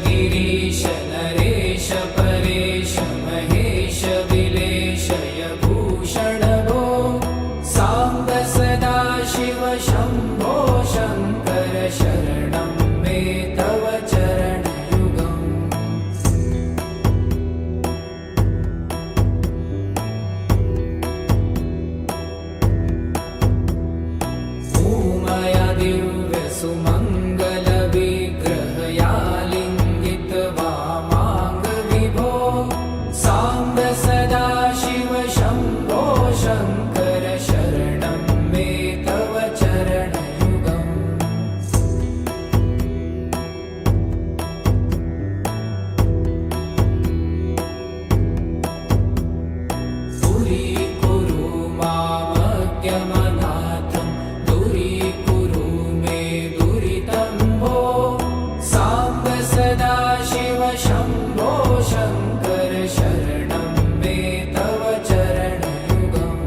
गिरीश नरेश परेश महेश विलेशय भूषण भो साम्ब सदा शिव शम्भो शङ्कर शरणं मे तव चरणयुगम् उमया दिव्य सुमङ्गल विग्रहया लिङ्गित वामाङ्ग विभो साम्ब सदा शिव शम्भो शङ्कर शरणं मे तव चरणयुगम् दूरीकुरु मामज्ञमनाथं दूरीकुरु मे दुरितं भो साम्ब सदा शिव शम्भो शङ्कर शरणं मे तव चरणयुगम्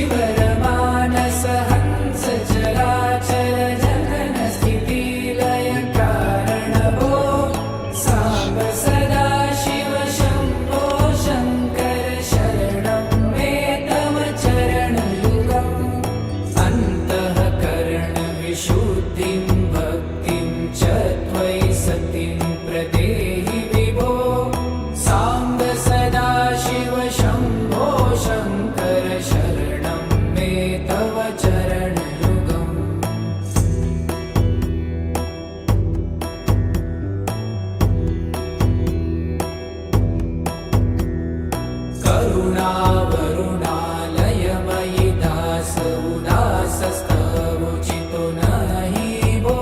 ऋषिवरमानस हंस चराचर जगन स्थितिलय कारण भो साम्ब सदा शिव शम्भो शङ्कर शरणं मे तव चरणयुगम् अन्तःकरण विशुद्धिं भक्तिं च त्वयि सतिं प्रदेहि विभो साम्ब सदा शिव शम्भो शङ्कर शरणं मे तव चरणयुगम् करुणावरुणालयमयि दास उदासस्तवोचितो नहि भो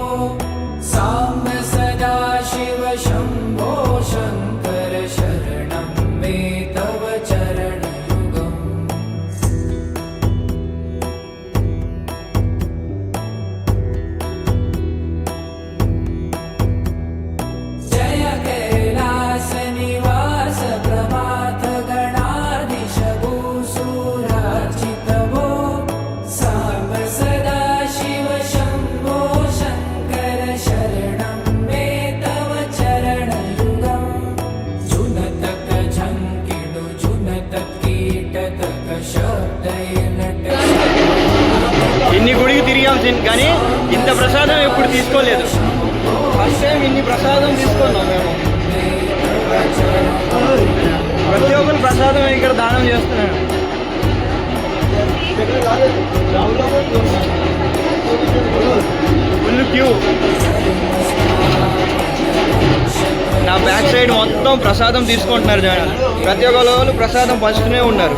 साम्ब सदा शिव शम्भो शङ्कर शरणं मे तव चरणयुगम् जय कैलास निवास प्रमाथ गणाधीश भूसुरार्चित भो साम्ब सदा शिव शम्भो शङ्कर शरणं मे तव चरणयुगम् जुनतक झङ्किडु जुनतक कीटतक शब्दय नट ఇన్ని గుడికి తిరిగాం కానీ ఇంత ప్రసాదం ఎప్పుడు తీసుకోలేదు. ఫస్ట్ టైం ఇన్ని ప్రసాదం తీసుకున్నాం మేము. ప్రతి ఒక్కరు ప్రసాదం ఇక్కడ దానం చేస్తున్నాను. Full queue. నా బ్యాక్ సైడ్ మొత్తం ప్రసాదం తీసుకుంటున్నారు జనాలు. ప్రతి ఒక్కరు ప్రసాదం పంచుతూనే ఉన్నారు.